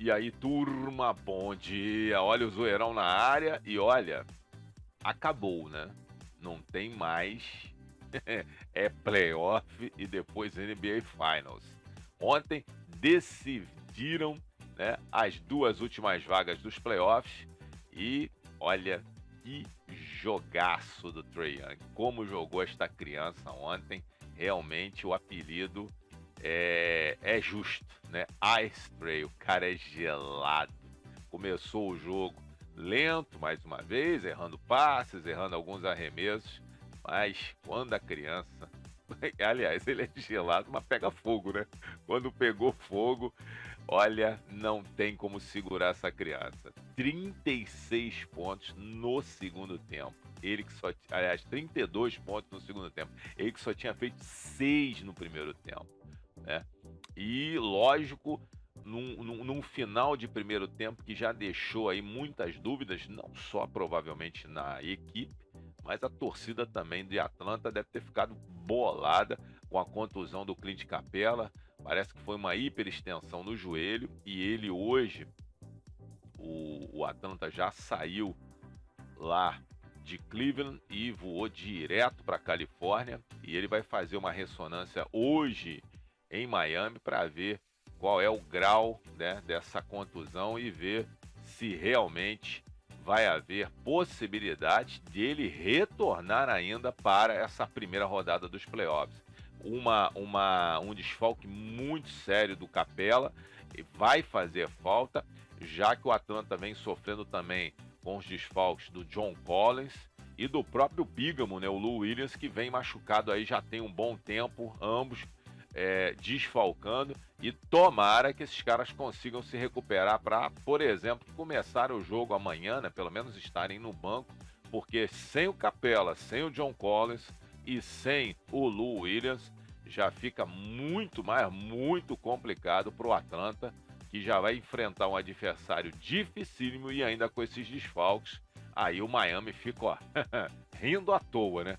E aí, turma, bom dia. Olha o zoeirão na área e olha, acabou, né? Não tem mais. É playoff e depois NBA Finals. Ontem decidiram, né, as duas últimas vagas dos playoffs e olha que jogaço do Trae Young. Como jogou esta criança ontem, realmente o apelido é justo, né? Ice Trae, o cara é gelado. Começou o jogo lento, mais uma vez, errando passes, errando alguns arremessos, mas quando a criança. Aliás, ele é gelado, mas pega fogo, né? Quando pegou fogo, olha, não tem como segurar essa criança. 36 pontos no segundo tempo. Ele que só. Aliás, 32 pontos no segundo tempo. Ele que só tinha feito 6 no primeiro tempo, né? E, lógico, num final de primeiro tempo que já deixou aí muitas dúvidas, não só provavelmente na equipe, mas a torcida também de Atlanta deve ter ficado bolada com a contusão do Clint Capela. Parece que foi uma hiperextensão no joelho e ele hoje, o Atlanta já saiu lá de Cleveland e voou direto para Califórnia e ele vai fazer uma ressonância hoje em Miami para ver qual é o grau, né, dessa contusão e ver se realmente vai haver possibilidade de ele retornar ainda para essa primeira rodada dos playoffs. Um desfalque muito sério do Capela vai fazer falta, já que o Atlanta vem sofrendo também com os desfalques do John Collins e do próprio Bigamo, né, o Lou Williams, que vem machucado aí já tem um bom tempo, ambos desfalcando, e tomara que esses caras consigam se recuperar para, por exemplo, começar o jogo amanhã, né, pelo menos estarem no banco, porque sem o Capela, sem o John Collins e sem o Lou Williams, já fica muito complicado para o Atlanta, que já vai enfrentar um adversário dificílimo e ainda com esses desfalques, aí o Miami fica, ó, rindo à toa, né?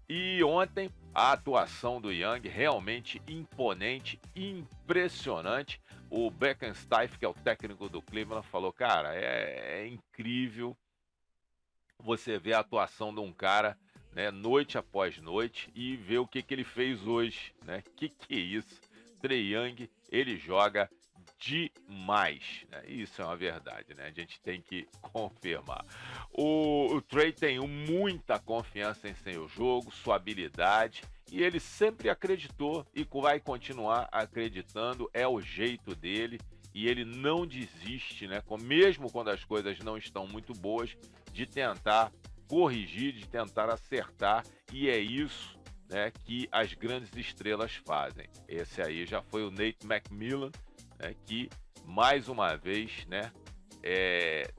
E ontem a atuação do Young realmente imponente, impressionante. O Beckenstein, que é o técnico do Cleveland, falou, cara, é incrível você ver a atuação de um cara, né, noite após noite e ver o que ele fez hoje, né? Que é isso? Trae Young, ele joga demais, né? Isso é uma verdade, né? A gente tem que confirmar. O Trae tem muita confiança em seu jogo, sua habilidade, e ele sempre acreditou e vai continuar acreditando, é o jeito dele, e ele não desiste, né? Mesmo quando as coisas não estão muito boas, de tentar corrigir, de tentar acertar, e é isso, né, que as grandes estrelas fazem. Esse aí já foi o Nate McMillan, né, que mais uma vez, né,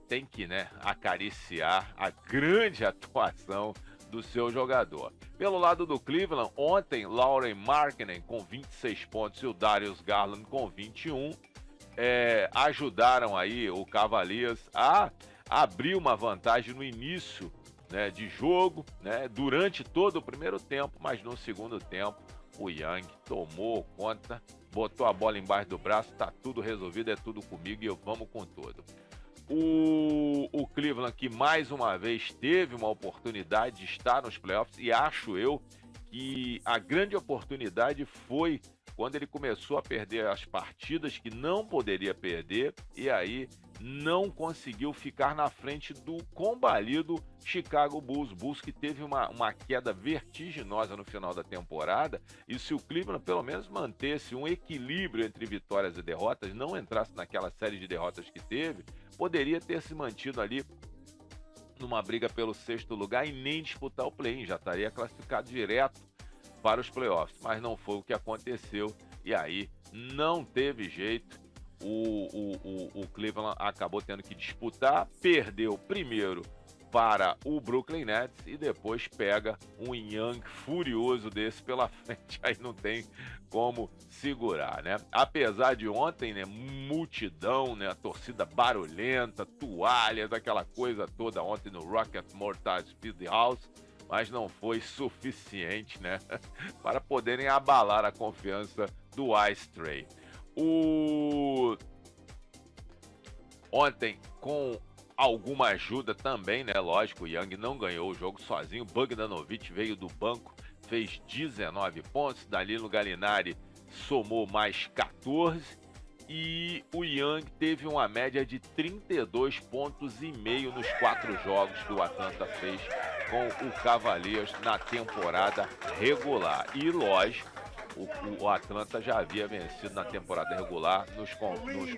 tem que, né, acariciar a grande atuação do seu jogador. Pelo lado do Cleveland, ontem, Lauri Markkanen com 26 pontos e o Darius Garland com 21 ajudaram aí o Cavaliers a abrir uma vantagem no início, né, de jogo, né, durante todo o primeiro tempo, mas no segundo tempo o Young tomou conta, botou a bola embaixo do braço, tá tudo resolvido, é tudo comigo e eu vamos com tudo. O Cleveland, que mais uma vez teve uma oportunidade de estar nos playoffs, e acho eu que a grande oportunidade foi quando ele começou a perder as partidas que não poderia perder, e aí não conseguiu ficar na frente do combalido Chicago Bulls. Bulls que teve uma queda vertiginosa no final da temporada, e se o Cleveland pelo menos mantesse um equilíbrio entre vitórias e derrotas, não entrasse naquela série de derrotas que teve, poderia ter se mantido ali numa briga pelo sexto lugar e nem disputar o play-in, já estaria classificado direto para os playoffs, mas não foi o que aconteceu, e aí não teve jeito. O Cleveland acabou tendo que disputar, perdeu primeiro para o Brooklyn Nets e depois pega um Young furioso desse pela frente, aí não tem como segurar, né? Apesar de ontem, né, multidão, né, a torcida barulhenta, toalhas, aquela coisa toda ontem no Rocket Mortgage Fieldhouse, mas não foi suficiente, né, para poderem abalar a confiança do Ice Trae. Ontem, com alguma ajuda também, né? Lógico, o Young não ganhou o jogo sozinho. O Bogdanovic veio do banco, fez 19 pontos. Danilo Gallinari somou mais 14. E o Young teve uma média de 32 pontos e meio nos 4 jogos que o Atlanta fez com o Cavaliers na temporada regular. E lógico, o Atlanta já havia vencido na temporada regular nos confrontos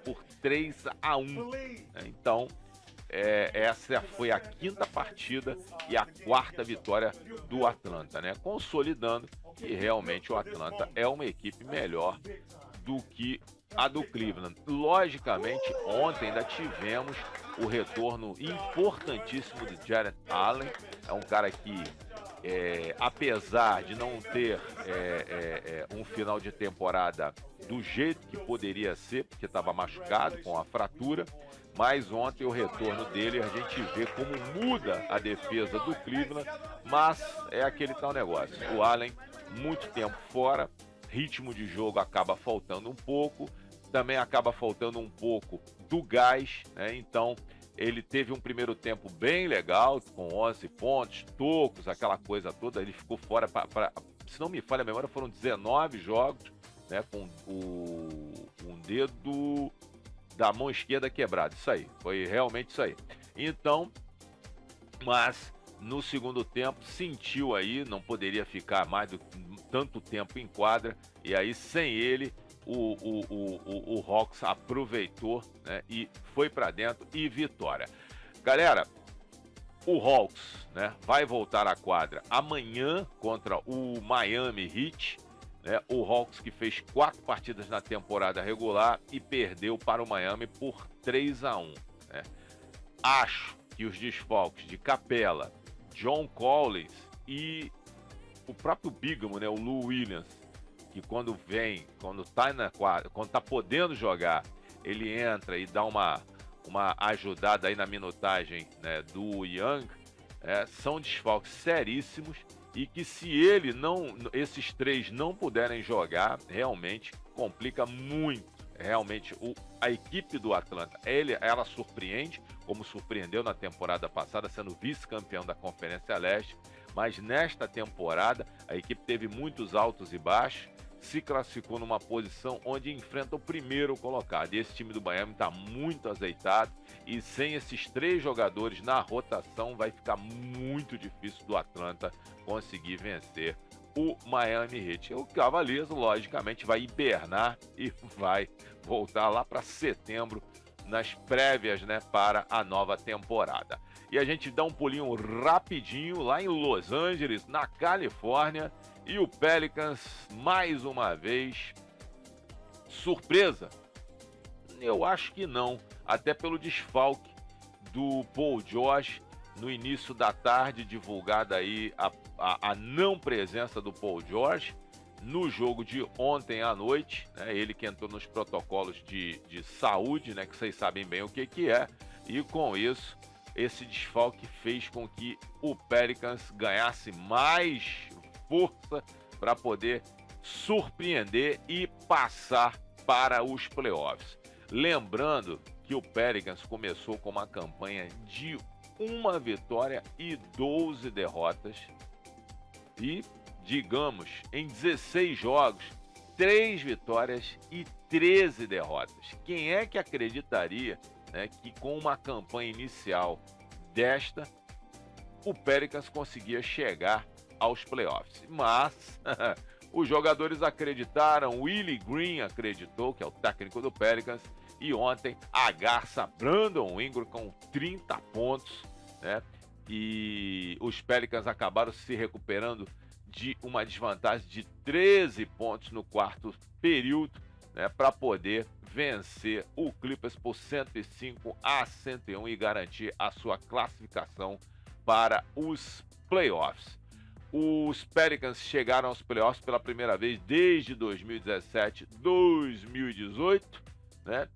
por 3-1. Então, essa foi a 5ª partida e a 4ª vitória do Atlanta, né? Consolidando que realmente o Atlanta é uma equipe melhor do que a do Cleveland. Logicamente, ontem ainda tivemos o retorno importantíssimo do Jarrett Allen. É um cara que, apesar de não ter um final de temporada do jeito que poderia ser, porque estava machucado com a fratura, mas ontem o retorno dele, a gente vê como muda a defesa do Cleveland, mas é aquele tal negócio. O Allen, muito tempo fora, ritmo de jogo acaba faltando um pouco, também acaba faltando um pouco do gás, né? Então ele teve um primeiro tempo bem legal, com 11 pontos, tocos, aquela coisa toda. Ele ficou fora, se não me falha a memória, foram 19 jogos, né? Com um dedo da mão esquerda quebrado. Isso aí, foi realmente isso aí. Então, mas no segundo tempo sentiu aí, não poderia ficar mais tanto tempo em quadra, e aí sem ele o Hawks aproveitou, né, e foi para dentro e vitória. Galera, o Hawks, né, vai voltar à quadra amanhã contra o Miami Heat, né, o Hawks que fez 4 partidas na temporada regular e perdeu para o Miami por 3-1, né. Acho que os desfalques de Capela, John Collins e o próprio Bigamo, né, o Lou Williams, que quando tá na quadra, quando tá podendo jogar, ele entra e dá uma ajudada aí na minutagem, né, do Young, são desfalques seríssimos e que se esses 3 não puderem jogar, realmente complica muito. Realmente a equipe do Atlanta, ela surpreende, como surpreendeu na temporada passada, sendo vice-campeão da Conferência Leste, mas nesta temporada a equipe teve muitos altos e baixos, se classificou numa posição onde enfrenta o primeiro colocado. E esse time do Miami está muito azeitado e sem esses 3 jogadores na rotação vai ficar muito difícil do Atlanta conseguir vencer o Miami Heat. O Cavaliers, logicamente, vai hibernar e vai voltar lá para setembro nas prévias, né, para a nova temporada. E a gente dá um pulinho rapidinho lá em Los Angeles, na Califórnia, e o Pelicans, mais uma vez, surpresa? Eu acho que não, até pelo desfalque do Paul George. No início da tarde, divulgada aí a não presença do Paul George no jogo de ontem à noite, né? Ele que entrou nos protocolos de saúde, né? Que vocês sabem bem o que é, e com isso, esse desfalque fez com que o Pelicans ganhasse mais força para poder surpreender e passar para os playoffs. Lembrando que o Pelicans começou com uma campanha de 1 vitória e 12 derrotas e, digamos, em 16 jogos, 3 vitórias e 13 derrotas. Quem é que acreditaria, né, que com uma campanha inicial desta, o Pelicans conseguia chegar aos playoffs? Mas os jogadores acreditaram, o Willie Green acreditou, que é o técnico do Pelicans, e ontem a garça Brandon Ingram com 30 pontos, né? E os Pelicans acabaram se recuperando de uma desvantagem de 13 pontos no 4º período, né, para poder vencer o Clippers por 105-101 e garantir a sua classificação para os playoffs. Os Pelicans chegaram aos playoffs pela primeira vez desde 2017-2018, né?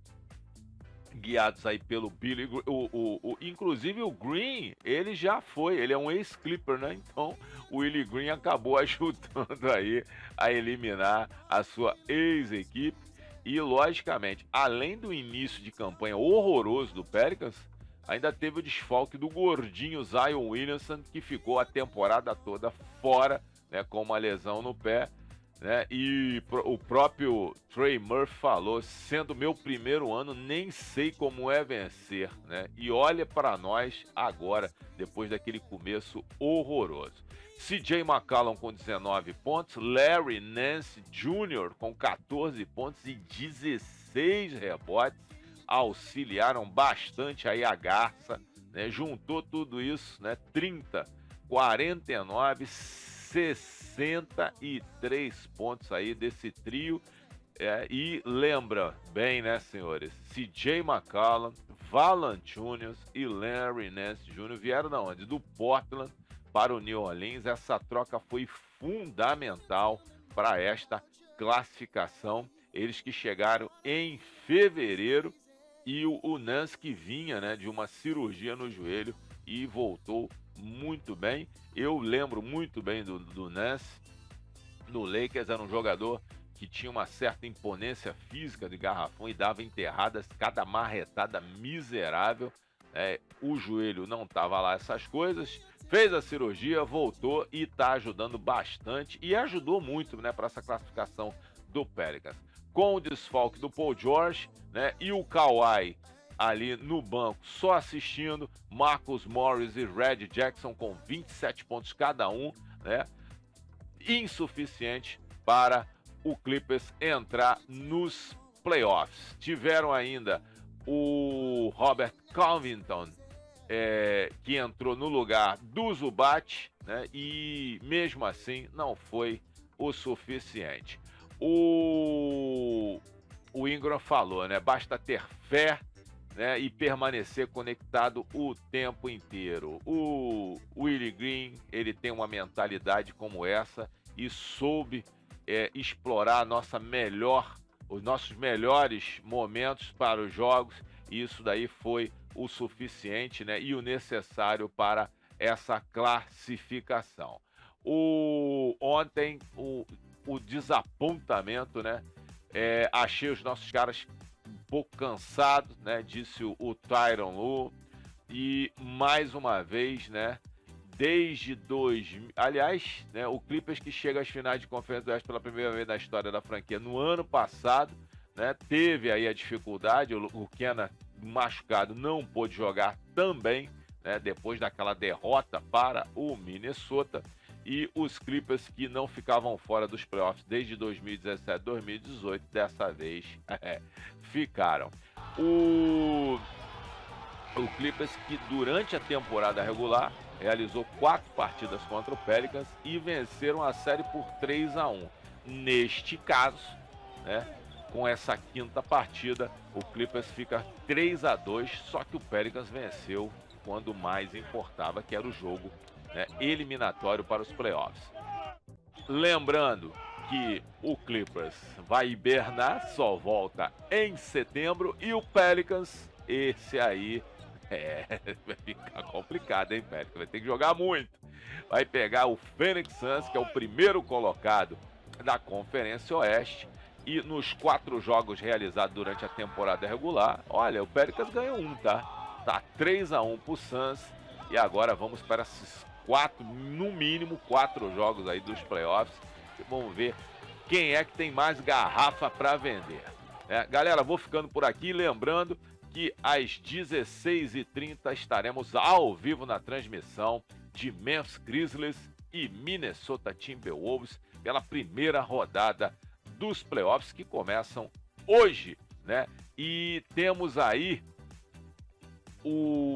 Guiados aí pelo Billy, inclusive o Green, ele é um ex-Clipper, né? Então o Willie Green acabou ajudando aí a eliminar a sua ex-equipe. E, logicamente, além do início de campanha horroroso do Pelicans, ainda teve o desfalque do gordinho Zion Williamson, que ficou a temporada toda fora, né, com uma lesão no pé, né? E o próprio Trey Murphy falou: sendo meu primeiro ano, nem sei como é vencer, né? E olha para nós agora, depois daquele começo horroroso. CJ McCollum com 19 pontos, Larry Nance Jr. com 14 pontos e 16 rebotes, auxiliaram bastante aí a Garça, né? Juntou tudo isso, né? 30, 49, 63 pontos aí desse trio. E lembra bem, né, senhores? CJ McCollum, Valanciunas e Larry Nance Jr. vieram da onde? Do Portland para o New Orleans. Essa troca foi fundamental para esta classificação. Eles que chegaram em fevereiro e o Nance que vinha, né, de uma cirurgia no joelho e voltou muito bem. Eu lembro muito bem do Nance no Lakers. Era um jogador que tinha uma certa imponência física de garrafão e dava enterradas, cada marretada miserável. O joelho não estava lá essas coisas, fez a cirurgia, voltou e está ajudando bastante e ajudou muito, né, para essa classificação do Pelicans. Com o desfalque do Paul George, né, e o Kawhi ali no banco só assistindo, Marcus Morris e Red Jackson com 27 pontos cada um, né, insuficiente para o Clippers entrar nos playoffs. Tiveram ainda o Robert Covington, que entrou no lugar do Zubac, né, e mesmo assim não foi o suficiente. O Ingram falou, né, basta ter fé, né, e permanecer conectado o tempo inteiro. O Willie Green, ele tem uma mentalidade como essa e soube explorar os nossos melhores momentos para os jogos, e isso daí foi o suficiente, né, e o necessário para essa classificação. Ontem, o desapontamento, né, achei os nossos caras um pouco cansados, né, disse o Tyronn Lue, e mais uma vez, né, desde aliás, né, o Clippers que chega às finais de Conferência do Oeste pela primeira vez na história da franquia no ano passado, né, teve aí a dificuldade, o Kenna machucado não pôde jogar também, né, depois daquela derrota para o Minnesota, e os Clippers que não ficavam fora dos playoffs desde 2017, 2018, dessa vez ficaram. O Clippers que durante a temporada regular realizou 4 partidas contra o Pelicans e venceram a série por 3-1. Neste caso, né, com essa quinta partida, o Clippers fica 3-2, só que o Pelicans venceu quando mais importava, que era o jogo, né, eliminatório para os playoffs. Lembrando que o Clippers vai hibernar, só volta em setembro, e o Pelicans, esse aí, vai ficar complicado, hein, Pelicans? Vai ter que jogar muito. Vai pegar o Phoenix Suns, que é o primeiro colocado da Conferência Oeste, e nos 4 jogos realizados durante a temporada regular, olha, o Pelicans ganhou um, tá? Tá 3-1 pro Suns, e agora vamos para esses 4, no mínimo 4 jogos aí dos playoffs. Vamos ver quem é que tem mais garrafa para vender. Galera, vou ficando por aqui, lembrando que às 16h30 estaremos ao vivo na transmissão de Memphis Grizzlies e Minnesota Timberwolves pela primeira rodada dos playoffs que começam hoje, né? E temos aí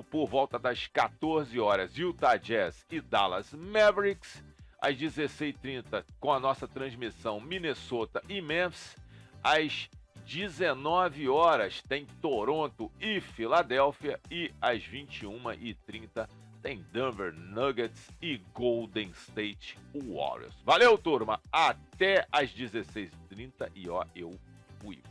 por volta das 14 horas, Utah Jazz e Dallas Mavericks. Às 16h30, com a nossa transmissão, Minnesota e Memphis. Às 19 horas, tem Toronto e Filadélfia. E às 21h30, tem Denver Nuggets e Golden State Warriors. Valeu, turma! Até às 16h30 e ó, eu fui.